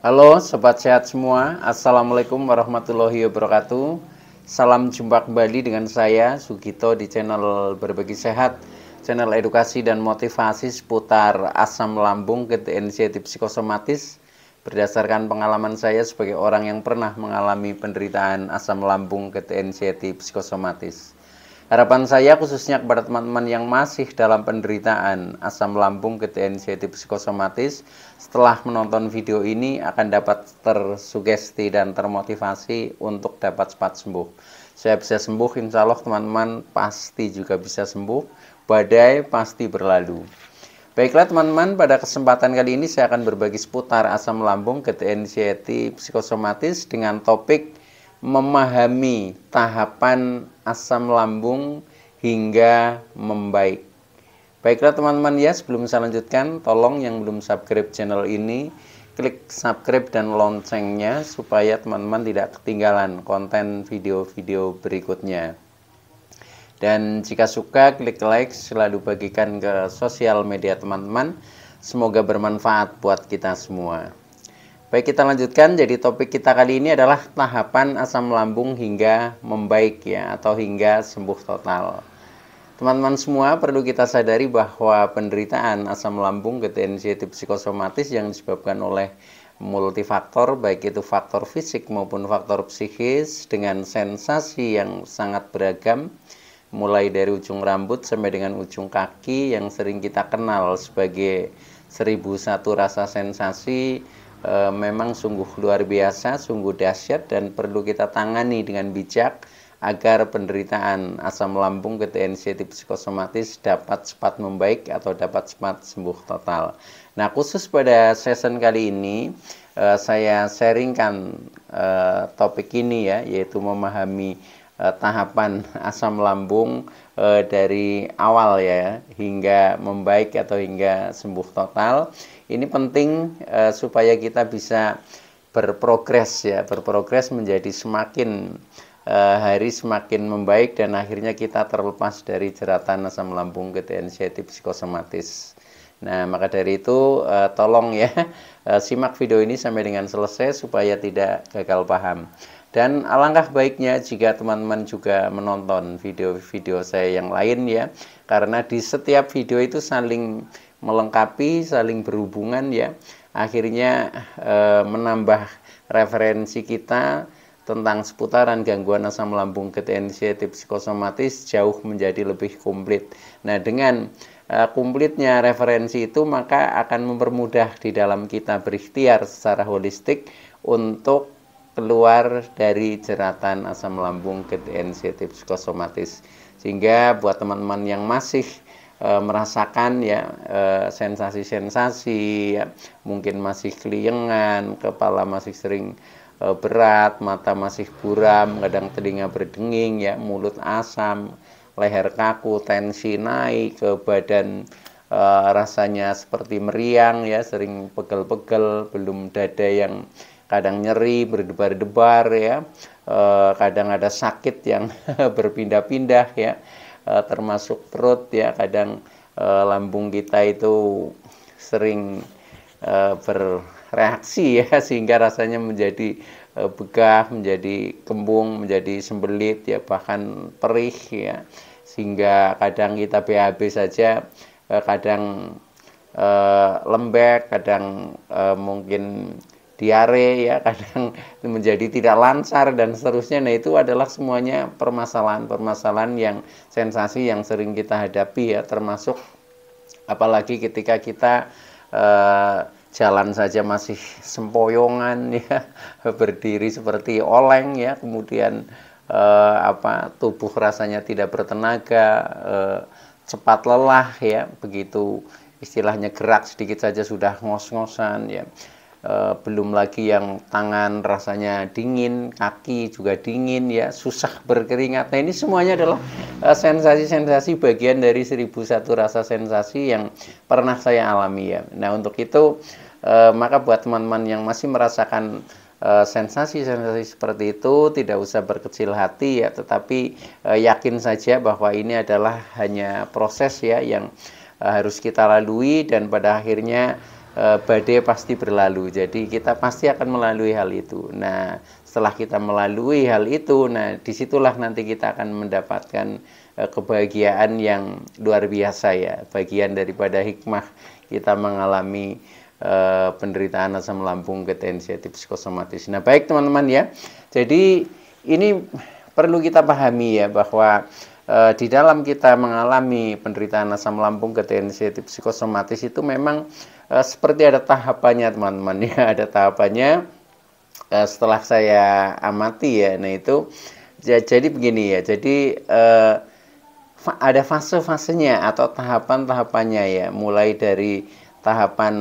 Halo sobat sehat semua, Assalamualaikum warahmatullahi wabarakatuh. Salam jumpa kembali dengan saya Sugito di channel Berbagi Sehat, channel edukasi dan motivasi seputar asam lambung, anxiety psikosomatis. Berdasarkan pengalaman saya sebagai orang yang pernah mengalami penderitaan asam lambung, anxiety psikosomatis. Harapan saya khususnya kepada teman-teman yang masih dalam penderitaan asam lambung, anxiety psikosomatis, setelah menonton video ini akan dapat tersugesti dan termotivasi untuk dapat cepat sembuh. Saya bisa sembuh, insya Allah teman-teman pasti juga bisa sembuh. Badai pasti berlalu. Baiklah teman-teman, pada kesempatan kali ini saya akan berbagi seputar asam lambung, anxiety psikosomatis dengan topik memahami tahapan asam lambung hingga membaik. Baiklah teman-teman ya, sebelum saya lanjutkan, tolong yang belum subscribe channel ini, klik subscribe dan loncengnya supaya teman-teman tidak ketinggalan konten video-video berikutnya. Dan jika suka, klik like, selalu bagikan ke sosial media teman-teman. Semoga bermanfaat buat kita semua. Baik, kita lanjutkan. Jadi topik kita kali ini adalah tahapan asam lambung hingga membaik ya, atau hingga sembuh total. Teman-teman semua perlu kita sadari bahwa penderitaan asam lambung, anxiety psikosomatis yang disebabkan oleh multifaktor, baik itu faktor fisik maupun faktor psikis dengan sensasi yang sangat beragam, mulai dari ujung rambut sampai dengan ujung kaki yang sering kita kenal sebagai 1001 rasa sensasi. Memang sungguh luar biasa, sungguh dahsyat dan perlu kita tangani dengan bijak agar penderitaan asam lambung, anxiety psikosomatis dapat cepat membaik atau dapat cepat sembuh total. Nah, khusus pada season kali ini saya sharingkan topik ini ya, yaitu memahami tahapan asam lambung dari awal ya hingga membaik atau hingga sembuh total. Ini penting supaya kita bisa berprogres ya, berprogres menjadi semakin hari semakin membaik dan akhirnya kita terlepas dari jeratan asam lambung, anxiety psikosomatis. Nah, maka dari itu tolong ya simak video ini sampai dengan selesai supaya tidak gagal paham. Dan alangkah baiknya jika teman-teman juga menonton video-video saya yang lain ya, karena di setiap video itu saling melengkapi, saling berhubungan ya. Akhirnya menambah referensi kita tentang seputaran gangguan asam lambung, anxiety psikosomatis jauh menjadi lebih komplit. Nah, dengan komplitnya referensi itu maka akan mempermudah di dalam kita berikhtiar secara holistik untuk keluar dari jeratan asam lambung, anxiety psikosomatis. Sehingga buat teman-teman yang masih merasakan ya sensasi-sensasi ya, mungkin masih keliengan, kepala masih sering berat, mata masih buram, kadang telinga berdenging ya, mulut asam, leher kaku, tensi naik, ke badan rasanya seperti meriang ya, sering pegel-pegel, belum dada yang kadang nyeri, berdebar-debar ya, kadang ada sakit yang berpindah-pindah ya, termasuk perut ya, kadang lambung kita itu sering bereaksi ya, sehingga rasanya menjadi begah, menjadi kembung, menjadi sembelit ya, bahkan perih ya, sehingga kadang kita BAB saja kadang lembek, kadang mungkin diare ya, kadang menjadi tidak lancar dan seterusnya. Nah, itu adalah semuanya permasalahan-permasalahan yang sensasi yang sering kita hadapi ya, termasuk apalagi ketika kita jalan saja masih sempoyongan ya, berdiri seperti oleng ya, kemudian tubuh rasanya tidak bertenaga, cepat lelah ya, begitu istilahnya gerak sedikit saja sudah ngos-ngosan ya. Belum lagi yang tangan rasanya dingin, kaki juga dingin ya, susah berkeringat. Nah, ini semuanya adalah sensasi-sensasi bagian dari 1001 rasa sensasi yang pernah saya alami ya. Nah, untuk itu maka buat teman-teman yang masih merasakan sensasi-sensasi seperti itu tidak usah berkecil hati ya, tetapi yakin saja bahwa ini adalah hanya proses ya yang harus kita lalui, dan pada akhirnya badai pasti berlalu. Jadi kita pasti akan melalui hal itu. Nah, setelah kita melalui hal itu, nah disitulah nanti kita akan mendapatkan kebahagiaan yang luar biasa ya. Bagian daripada hikmah kita mengalami penderitaan asam lambung, ketensiatif psikosomatis. Nah, baik teman-teman ya. Jadi ini perlu kita pahami ya bahwa di dalam kita mengalami penderitaan asam lambung, ketensiatif psikosomatis itu memang seperti ada tahapannya teman-teman ya, ada tahapannya. Setelah saya amati ya, nah itu jadi begini ya, jadi ada fase-fasenya atau tahapan-tahapannya ya, mulai dari tahapan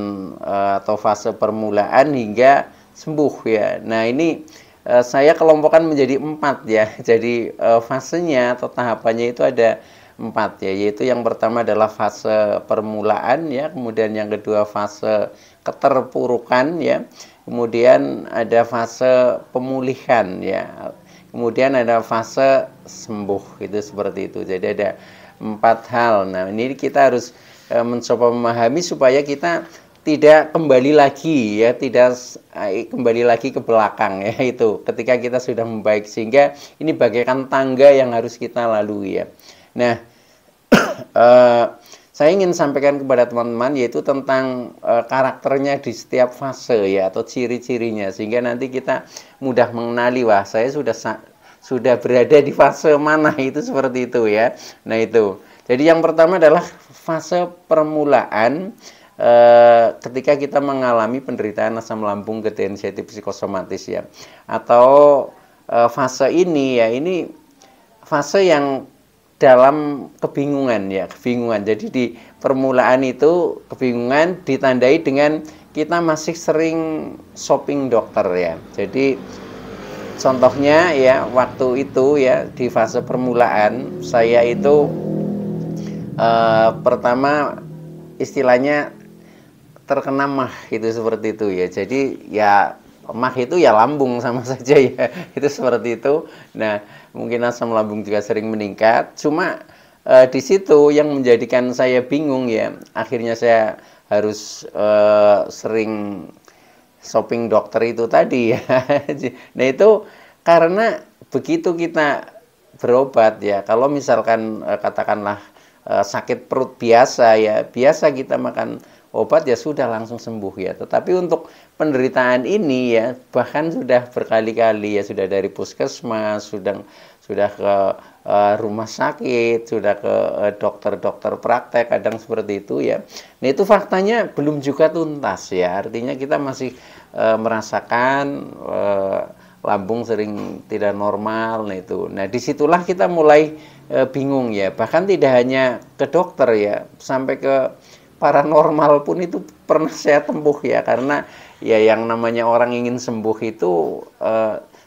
atau fase permulaan hingga sembuh ya. Nah ini saya kelompokkan menjadi 4 ya, jadi fasenya atau tahapannya itu ada 4 ya, yaitu yang pertama adalah fase permulaan ya, kemudian yang kedua fase keterpurukan ya, kemudian ada fase pemulihan ya, kemudian ada fase sembuh, itu seperti itu. Jadi ada 4 hal. Nah ini kita harus mencoba memahami supaya kita tidak kembali lagi ya, tidak kembali lagi ke belakang ya, itu ketika kita sudah membaik, sehingga ini bagaikan tangga yang harus kita lalui ya. Nah saya ingin sampaikan kepada teman-teman yaitu tentang karakternya di setiap fase ya, atau ciri-cirinya, sehingga nanti kita mudah mengenali, wah saya sudah berada di fase mana, itu seperti itu ya. Nah itu, jadi yang pertama adalah fase permulaan ketika kita mengalami penderitaan asam lambung, ketensiatif psikosomatis ya, atau fase ini ya, ini fase yang dalam kebingungan ya, kebingungan. Jadi di permulaan itu kebingungan ditandai dengan kita masih sering shopping dokter ya. Jadi contohnya ya, waktu itu ya di fase permulaan saya itu pertama istilahnya terkena mah, itu seperti itu ya. Jadi ya mah itu ya lambung sama saja ya, itu seperti itu. Nah mungkin asam lambung juga sering meningkat, cuma di situ yang menjadikan saya bingung ya, akhirnya saya harus sering shopping dokter itu tadi ya. Nah itu karena begitu kita berobat ya, kalau misalkan katakanlah sakit perut biasa ya, biasa kita makan obat ya sudah langsung sembuh ya. Tetapi untuk penderitaan ini ya, bahkan sudah berkali-kali ya, sudah dari puskesmas, sudah ke rumah sakit, sudah ke dokter-dokter praktek, kadang seperti itu ya. Nah itu faktanya belum juga tuntas ya, artinya kita masih merasakan lambung sering tidak normal. Nah itu, nah disitulah kita mulai bingung ya, bahkan tidak hanya ke dokter ya, sampai ke paranormal pun itu pernah saya tempuh ya, karena ya yang namanya orang ingin sembuh itu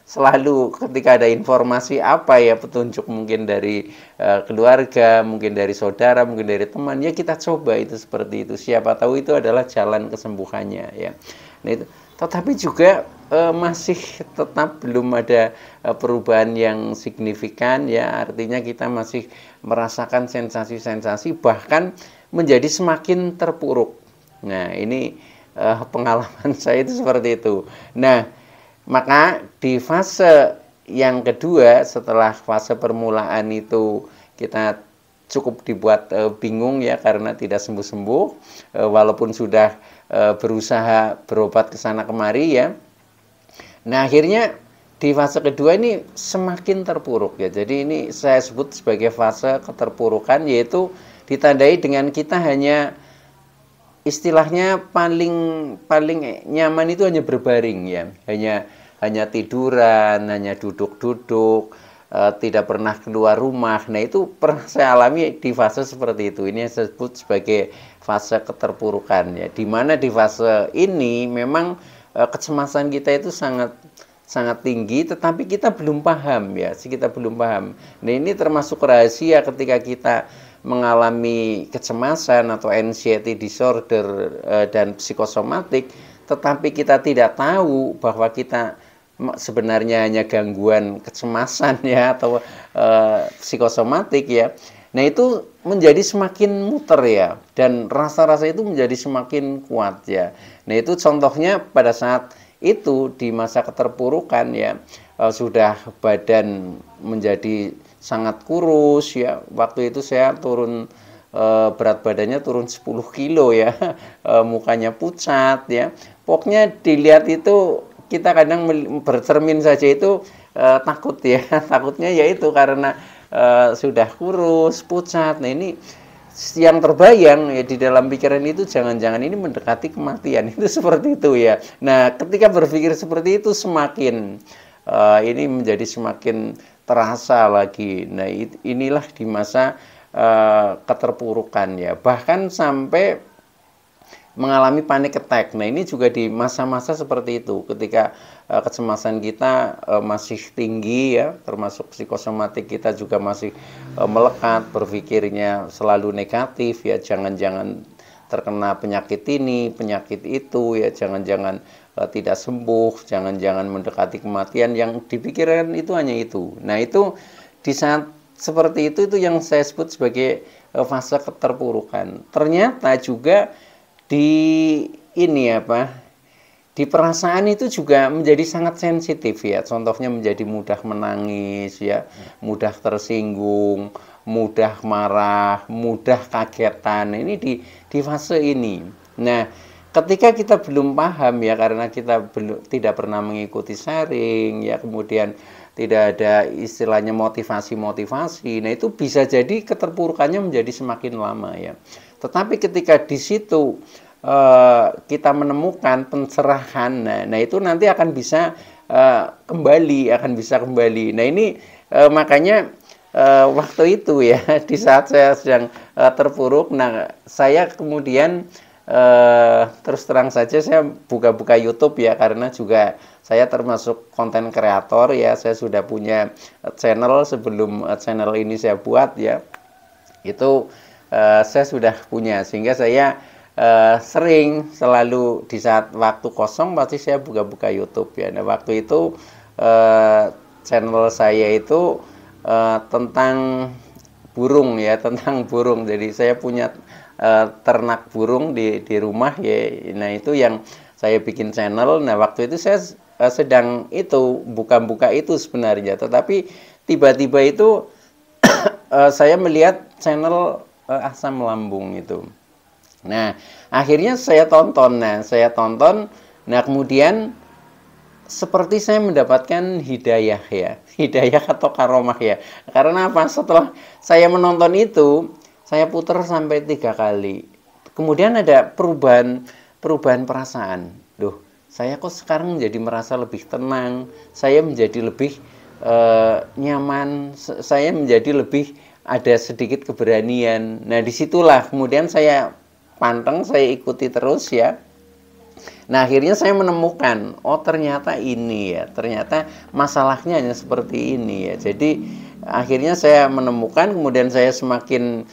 selalu ketika ada informasi apa ya, petunjuk mungkin dari keluarga, mungkin dari saudara, mungkin dari teman ya, kita coba itu seperti itu, siapa tahu itu adalah jalan kesembuhannya ya. Nah itu, tetapi juga masih tetap belum ada perubahan yang signifikan ya, artinya kita masih merasakan sensasi-sensasi, bahkan menjadi semakin terpuruk. Nah ini pengalaman saya itu seperti itu. Nah maka di fase yang kedua, setelah fase permulaan itu kita cukup dibuat bingung ya, karena tidak sembuh-sembuh, walaupun sudah berusaha berobat ke sana kemari ya. Nah akhirnya di fase kedua ini semakin terpuruk ya. Jadi ini saya sebut sebagai fase keterpurukan, yaitu ditandai dengan kita hanya istilahnya paling nyaman itu hanya berbaring ya, hanya tiduran, hanya duduk-duduk, tidak pernah keluar rumah. Nah itu pernah saya alami di fase seperti itu. Ini saya sebut sebagai fase keterpurukan ya, dimana di fase ini memang kecemasan kita itu sangat tinggi, tetapi kita belum paham ya, kita belum paham. Nah ini termasuk rahasia ketika kita mengalami kecemasan atau anxiety disorder dan psikosomatik, tetapi kita tidak tahu bahwa kita sebenarnya hanya gangguan kecemasan ya, atau psikosomatik ya. Nah itu menjadi semakin muter ya, dan rasa-rasa itu menjadi semakin kuat ya. Nah itu contohnya pada saat itu di masa keterpurukan ya, sudah badan menjadi sangat kurus ya. Waktu itu saya turun, berat badannya turun 10 kilo ya, mukanya pucat ya. Pokoknya dilihat itu kita kadang bercermin saja itu takut ya, takutnya yaitu karena sudah kurus, pucat. Nah ini yang terbayang ya di dalam pikiran itu, jangan-jangan ini mendekati kematian, itu seperti itu ya. Nah ketika berpikir seperti itu semakin ini menjadi semakin terasa lagi. Nah inilah di masa keterpurukan ya, bahkan sampai mengalami panic attack. Nah ini juga di masa-masa seperti itu, ketika kecemasan kita masih tinggi ya, termasuk psikosomatik kita juga masih melekat, berpikirnya selalu negatif ya, jangan-jangan terkena penyakit ini, penyakit itu ya, jangan-jangan tidak sembuh, jangan-jangan mendekati kematian, yang dipikirkan itu hanya itu. Nah itu di saat seperti itu yang saya sebut sebagai fase keterpurukan. Ternyata juga di ini apa, di perasaan itu juga menjadi sangat sensitif ya. Contohnya menjadi mudah menangis ya, mudah tersinggung, mudah marah, mudah kagetan. Ini di fase ini. Nah ketika kita belum paham ya, karena kita tidak pernah mengikuti sharing ya, kemudian tidak ada istilahnya motivasi-motivasi, nah itu bisa jadi keterpurukannya menjadi semakin lama ya. Tetapi ketika di situ kita menemukan pencerahan, nah itu nanti akan bisa kembali, Nah ini makanya waktu itu ya, di saat saya sedang terpuruk, nah saya kemudian terus terang saja saya buka-buka YouTube ya, karena juga saya termasuk konten kreator ya, saya sudah punya channel sebelum channel ini saya buat ya, itu saya sudah punya, sehingga saya sering selalu di saat waktu kosong pasti saya buka-buka YouTube ya. Nah waktu itu channel saya itu tentang burung ya, tentang burung. Jadi saya punya ternak burung di rumah ya. Nah itu yang saya bikin channel. Nah waktu itu saya sedang itu buka-buka itu sebenarnya, tetapi tiba-tiba itu saya melihat channel asam lambung itu. Nah akhirnya saya tonton. Nah kemudian seperti saya mendapatkan hidayah ya, hidayah atau karomah ya. Karena apa? Setelah saya menonton itu, saya putar sampai 3 kali. Kemudian ada perubahan perasaan. Duh, saya kok sekarang menjadi merasa lebih tenang, saya menjadi lebih nyaman, saya menjadi lebih ada sedikit keberanian. Nah disitulah kemudian saya panteng, saya ikuti terus ya. Nah akhirnya saya menemukan, oh ternyata ini ya, ternyata masalahnya hanya seperti ini ya. Jadi akhirnya saya menemukan, kemudian saya semakin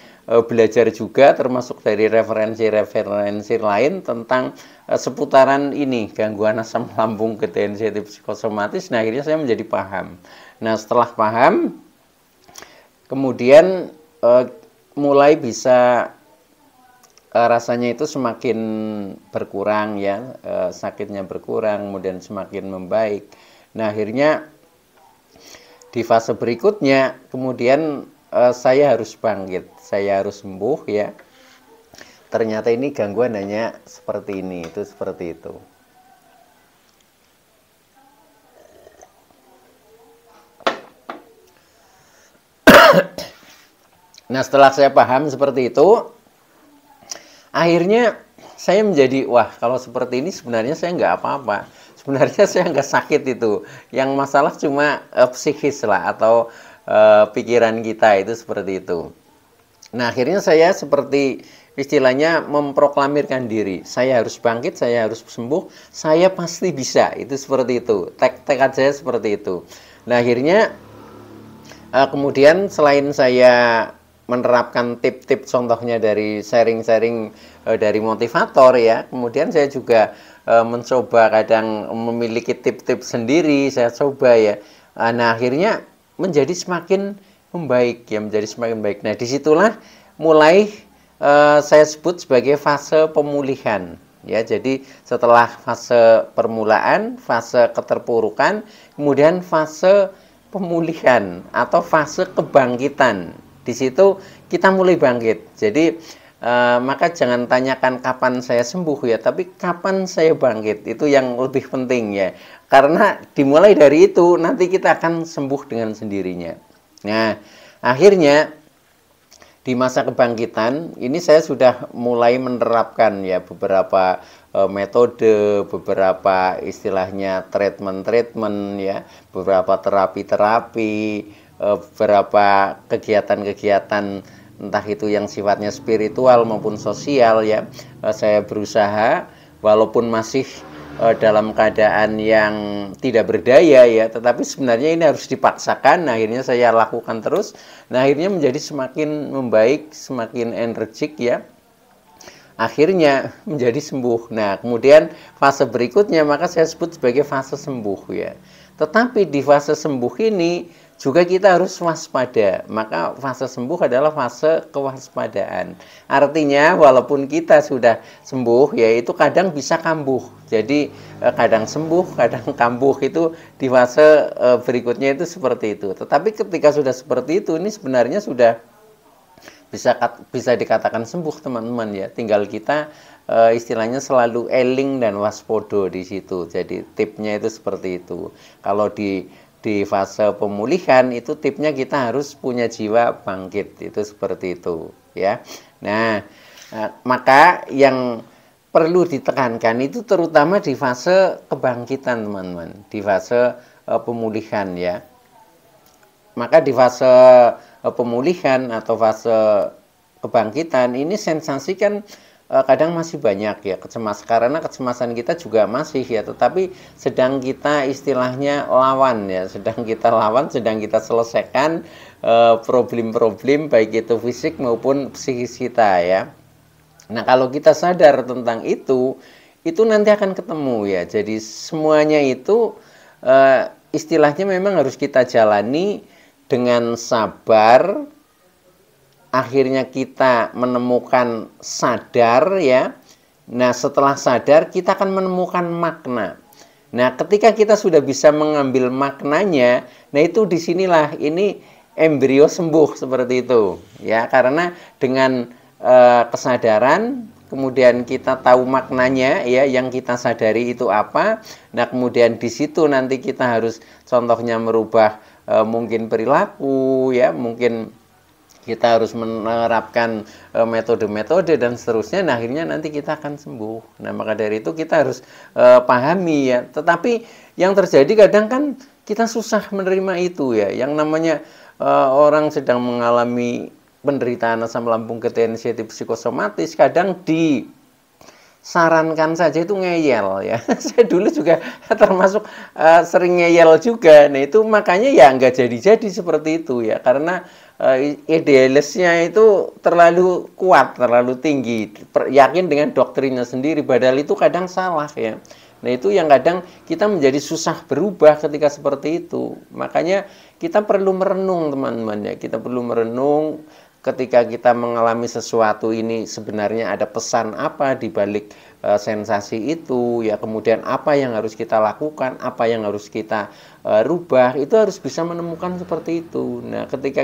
belajar juga, termasuk dari referensi-referensi lain tentang seputaran ini, gangguan asam lambung ketensiatif psikosomatis. Nah akhirnya saya menjadi paham. Nah setelah paham, kemudian mulai bisa rasanya itu semakin berkurang ya, sakitnya berkurang, kemudian semakin membaik. Nah akhirnya di fase berikutnya kemudian saya harus bangkit, saya harus sembuh ya. Ternyata ini gangguan hanya seperti ini, itu seperti itu. Nah setelah saya paham seperti itu, akhirnya saya menjadi, wah kalau seperti ini sebenarnya saya nggak apa-apa. Sebenarnya saya nggak sakit itu. Yang masalah cuma psikis lah, atau pikiran kita itu seperti itu. Nah akhirnya saya seperti istilahnya memproklamirkan diri. Saya harus bangkit, saya harus sembuh, saya pasti bisa. Itu seperti itu. Tekad saya seperti itu. Nah akhirnya kemudian selain saya menerapkan tip-tip contohnya dari sharing-sharing dari motivator ya, kemudian saya juga mencoba kadang memiliki tip-tip sendiri, saya coba ya. Nah akhirnya menjadi semakin membaik, ya menjadi semakin baik. Nah, disitulah mulai saya sebut sebagai fase pemulihan. Ya, jadi setelah fase permulaan, fase keterpurukan, kemudian fase pemulihan atau fase kebangkitan. Di situ kita mulai bangkit. Jadi maka jangan tanyakan kapan saya sembuh ya, tapi kapan saya bangkit. Itu yang lebih penting ya. Karena dimulai dari itu nanti kita akan sembuh dengan sendirinya. Nah, akhirnya di masa kebangkitan ini saya sudah mulai menerapkan ya beberapa metode, beberapa istilahnya treatment ya, beberapa terapi-terapi, beberapa kegiatan-kegiatan entah itu yang sifatnya spiritual maupun sosial ya. Saya berusaha walaupun masih dalam keadaan yang tidak berdaya ya, tetapi sebenarnya ini harus dipaksakan. Nah, akhirnya saya lakukan terus. Nah, akhirnya menjadi semakin membaik, semakin energik ya. Akhirnya menjadi sembuh. Nah, kemudian fase berikutnya maka saya sebut sebagai fase sembuh ya. Tetapi di fase sembuh ini juga kita harus waspada. Maka fase sembuh adalah fase kewaspadaan. Artinya walaupun kita sudah sembuh ya itu kadang bisa kambuh. Jadi kadang sembuh, kadang kambuh itu di fase berikutnya itu seperti itu. Tetapi ketika sudah seperti itu ini sebenarnya sudah bisa dikatakan sembuh teman-teman ya. Tinggal kita istilahnya selalu eling dan waspodo di situ. Jadi tipnya itu seperti itu. Kalau di fase pemulihan itu tipnya kita harus punya jiwa bangkit, itu seperti itu ya. Nah, maka yang perlu ditekankan itu terutama di fase kebangkitan teman-teman, di fase pemulihan ya. Maka di fase pemulihan atau fase kebangkitan ini sensasi kan kadang masih banyak ya karena kecemasan kita juga masih ya, tetapi sedang kita istilahnya lawan ya, sedang kita selesaikan problem-problem baik itu fisik maupun psikis kita ya. Nah, kalau kita sadar tentang itu nanti akan ketemu ya. Jadi semuanya itu istilahnya memang harus kita jalani dengan sabar. Akhirnya kita menemukan sadar ya. Nah, setelah sadar kita akan menemukan makna. Nah, ketika kita sudah bisa mengambil maknanya, nah itu disinilah ini embrio sembuh seperti itu ya. Karena dengan kesadaran kemudian kita tahu maknanya ya, yang kita sadari itu apa. Nah, kemudian di situ nanti kita harus contohnya merubah mungkin perilaku ya, mungkin kita harus menerapkan metode-metode dan seterusnya. Nah, akhirnya nanti kita akan sembuh. Nah, maka dari itu kita harus pahami ya. Tetapi yang terjadi kadang kan kita susah menerima itu ya. Yang namanya orang sedang mengalami penderitaan asam lambung ketensiatif psikosomatis, kadang disarankan saja itu ngeyel ya. Saya dulu juga termasuk sering ngeyel juga. Nah, itu makanya ya nggak jadi-jadi seperti itu ya. Karena idealisnya itu terlalu kuat, terlalu tinggi, yakin dengan doktrinnya sendiri, padahal itu kadang salah ya. Nah, itu yang kadang kita menjadi susah berubah ketika seperti itu. Makanya kita perlu merenung teman-teman ya, kita perlu merenung ketika kita mengalami sesuatu ini sebenarnya ada pesan apa di balik sensasi itu ya, kemudian apa yang harus kita lakukan, apa yang harus kita rubah, itu harus bisa menemukan seperti itu. Nah, ketika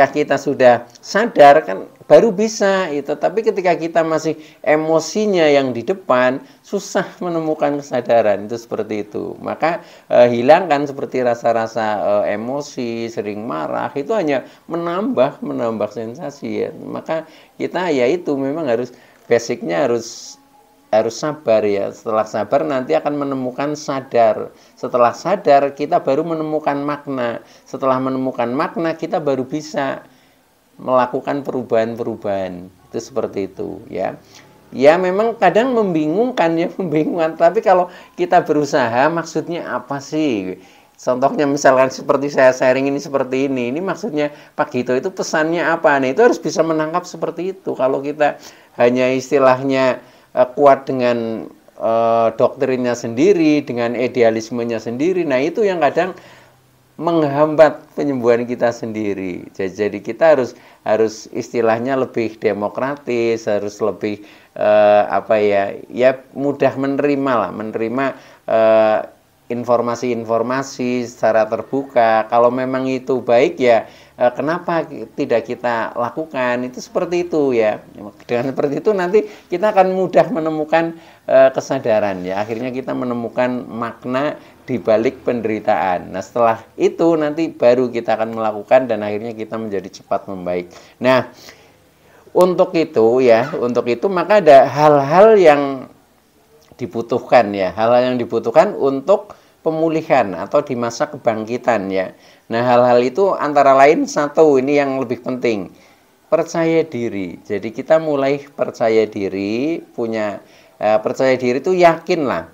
kita sudah sadar kan baru bisa itu, tapi ketika kita masih emosinya yang di depan, susah menemukan kesadaran itu seperti itu. Maka hilangkan seperti rasa-rasa emosi, sering marah, itu hanya menambah sensasi ya. Maka kita ya itu memang harus basicnya harus sabar ya. Setelah sabar nanti akan menemukan sadar. Setelah sadar kita baru menemukan makna. Setelah menemukan makna kita baru bisa melakukan perubahan-perubahan. Itu seperti itu ya. Ya memang kadang membingungkan ya, tapi kalau kita berusaha maksudnya apa sih? Contohnya misalkan seperti saya sharing ini seperti ini maksudnya Pak Gito itu pesannya apa? Nah, itu harus bisa menangkap seperti itu. Kalau kita hanya istilahnya kuat dengan doktrinnya sendiri, dengan idealismenya sendiri, nah itu yang kadang menghambat penyembuhan kita sendiri. Jadi kita harus istilahnya lebih demokratis, harus lebih mudah menerima informasi-informasi secara terbuka. Kalau memang itu baik ya, kenapa tidak kita lakukan? Itu seperti itu ya. Dengan seperti itu nanti kita akan mudah menemukan kesadaran ya. Akhirnya kita menemukan makna di balik penderitaan. Nah, setelah itu nanti baru kita akan melakukan dan akhirnya kita menjadi cepat membaik. Nah, untuk itu maka ada hal-hal yang dibutuhkan ya, hal-hal yang dibutuhkan untuk pemulihan atau di masa kebangkitan ya. Nah, hal-hal itu antara lain satu, ini yang lebih penting, percaya diri. Jadi kita mulai percaya diri, percaya diri itu yakin lah,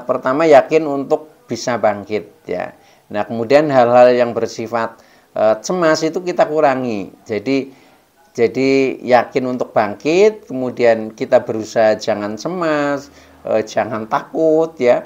pertama yakin untuk bisa bangkit ya. Nah, kemudian hal-hal yang bersifat cemas itu kita kurangi. Jadi yakin untuk bangkit, kemudian kita berusaha jangan cemas, jangan takut ya,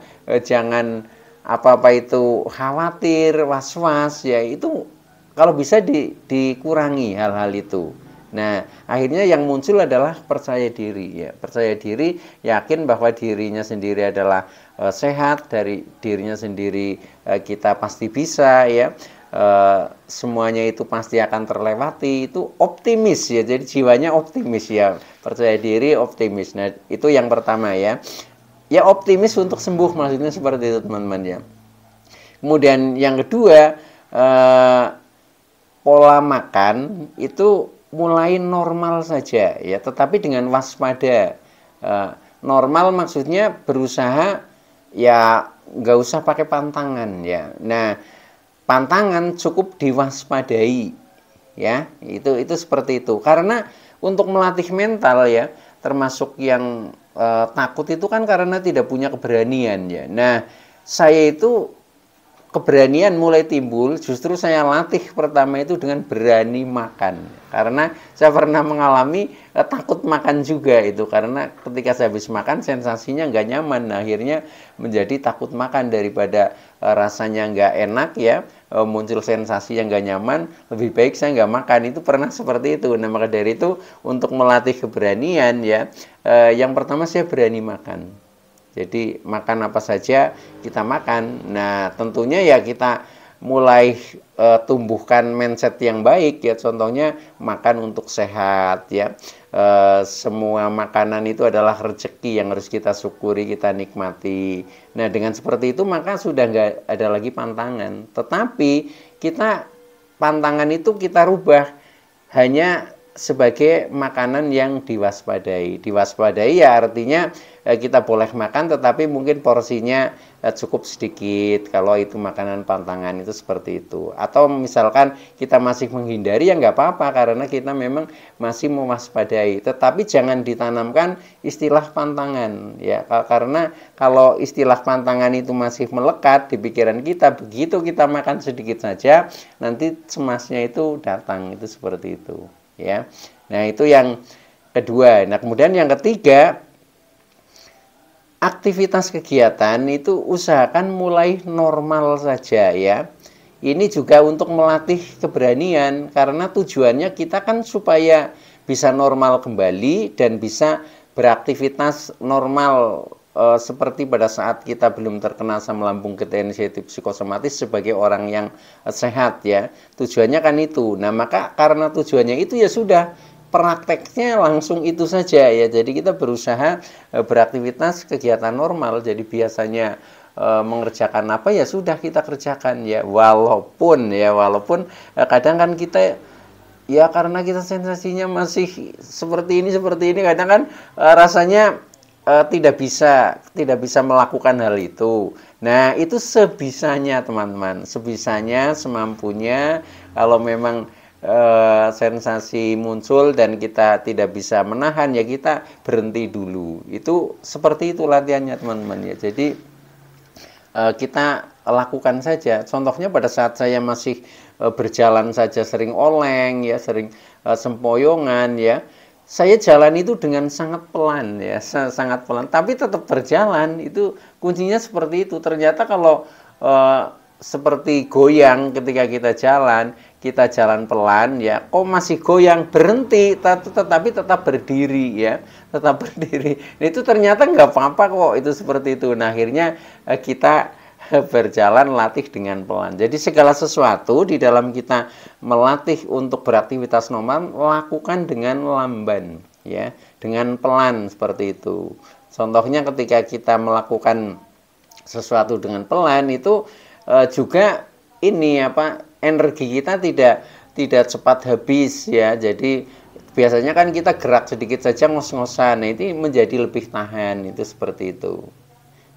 jangan apa-apa itu khawatir, was-was ya, itu kalau bisa dikurangi hal-hal itu. Nah, akhirnya yang muncul adalah percaya diri ya. Percaya diri, yakin bahwa dirinya sendiri adalah sehat, dari dirinya sendiri kita pasti bisa ya. Semuanya itu pasti akan terlewati, itu optimis ya. Jadi jiwanya optimis ya. Percaya diri, optimis. Nah, itu yang pertama ya. Ya, optimis untuk sembuh, maksudnya seperti itu teman-teman ya. Kemudian yang kedua, pola makan itu mulai normal saja ya, tetapi dengan waspada. Normal maksudnya berusaha ya, nggak usah pakai pantangan ya. Nah, pantangan cukup diwaspadai ya, itu seperti itu. Karena untuk melatih mental ya, termasuk yang takut itu kan karena tidak punya keberanian ya. Nah, saya itu keberanian mulai timbul, justru saya latih pertama itu dengan berani makan. Karena saya pernah mengalami takut makan juga itu. Karena ketika saya habis makan sensasinya nggak nyaman. Nah, akhirnya menjadi takut makan daripada rasanya nggak enak ya. Muncul sensasi yang nggak nyaman, lebih baik saya nggak makan. Itu pernah seperti itu. Nah, maka dari itu untuk melatih keberanian ya, yang pertama saya berani makan. Jadi makan apa saja kita makan. Nah, tentunya ya kita mulai tumbuhkan mindset yang baik ya. Contohnya makan untuk sehat ya. Semua makanan itu adalah rezeki yang harus kita syukuri, kita nikmati. Nah, dengan seperti itu maka sudah nggak ada lagi pantangan. Tetapi pantangan itu kita rubah hanya sebagai makanan yang diwaspadai. Diwaspadai ya artinya kita boleh makan, tetapi mungkin porsinya cukup sedikit kalau itu makanan pantangan, itu seperti itu. Atau misalkan kita masih menghindari ya nggak apa-apa, karena kita memang masih mewaspadai. Tetapi jangan ditanamkan istilah pantangan ya, karena kalau istilah pantangan itu masih melekat di pikiran kita, begitu kita makan sedikit saja nanti cemasnya itu datang, itu seperti itu ya. Nah, itu yang kedua. Nah, kemudian yang ketiga, aktivitas kegiatan itu usahakan mulai normal saja ya. Ini juga untuk melatih keberanian, karena tujuannya kita kan supaya bisa normal kembali dan bisa beraktivitas normal seperti pada saat kita belum terkena asam lambung, gejala inisiatif psikosomatis sebagai orang yang sehat ya. Tujuannya kan itu. Nah, maka karena tujuannya itu ya sudah, prakteknya langsung itu saja ya. Jadi kita berusaha beraktivitas kegiatan normal. Jadi biasanya mengerjakan apa ya sudah kita kerjakan ya. Walaupun kadang kan kita ya, karena kita sensasinya masih seperti ini kadang kan rasanya tidak bisa melakukan hal itu. Nah, itu sebisanya teman-teman, sebisanya, semampunya. Kalau memang sensasi muncul dan kita tidak bisa menahan ya kita berhenti dulu. Itu seperti itu latihannya teman-teman ya. Jadi kita lakukan saja. Contohnya pada saat saya masih berjalan saja sering oleng ya, sering sempoyongan ya. Saya jalan itu dengan sangat pelan ya, sangat pelan, tapi tetap berjalan. Itu kuncinya seperti itu. Ternyata kalau seperti goyang ketika kita jalan pelan ya, kok masih goyang, berhenti, tetapi tetap berdiri ya, tetap berdiri. Itu ternyata nggak apa-apa kok, itu seperti itu. Nah, akhirnya kita berjalan latih dengan pelan. Jadi segala sesuatu di dalam kita melatih untuk beraktivitas normal, lakukan dengan lamban ya, dengan pelan seperti itu. Contohnya ketika kita melakukan sesuatu dengan pelan itu juga ini energi kita tidak cepat habis ya. Jadi biasanya kan kita gerak sedikit saja ngos-ngosan. Nah, itu menjadi lebih tahan, itu seperti itu.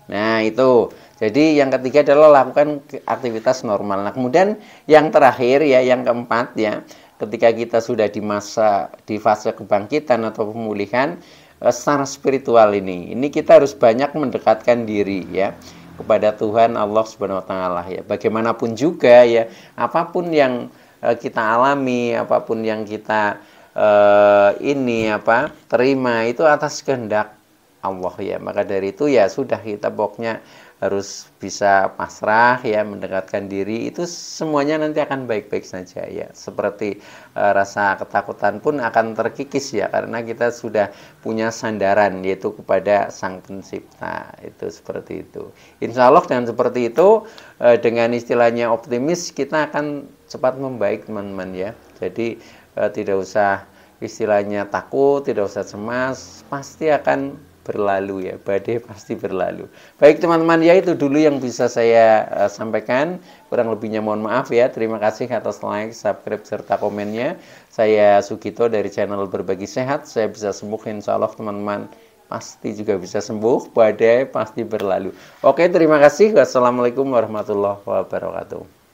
Nah, itu. Jadi yang ketiga adalah lakukan aktivitas normal. Nah, kemudian yang terakhir ya, yang keempat ya, ketika kita sudah di fase kebangkitan atau pemulihan secara spiritual ini kita harus banyak mendekatkan diri ya kepada Tuhan Allah Subhanahu wa taala ya. Bagaimanapun juga ya, apapun yang kita alami, apapun yang kita terima itu atas kehendak Allah ya. Maka dari itu ya sudah, kita pokoknya harus bisa pasrah ya, mendekatkan diri, itu semuanya nanti akan baik-baik saja ya. Seperti rasa ketakutan pun akan terkikis ya, karena kita sudah punya sandaran yaitu kepada Sang Pencipta, itu seperti itu. Insya Allah dengan seperti itu, dengan istilahnya optimis, kita akan cepat membaik teman-teman ya. Jadi tidak usah istilahnya takut, tidak usah cemas, pasti akan berlalu ya, badai pasti berlalu. Baik teman-teman ya, itu dulu yang bisa saya sampaikan, kurang lebihnya mohon maaf ya. Terima kasih atas like, subscribe, serta komennya. Saya Sugito dari channel Berbagi Sehat. Saya bisa sembuh, insya Allah teman-teman pasti juga bisa sembuh, badai pasti berlalu. Oke, terima kasih. Wassalamualaikum warahmatullahi wabarakatuh.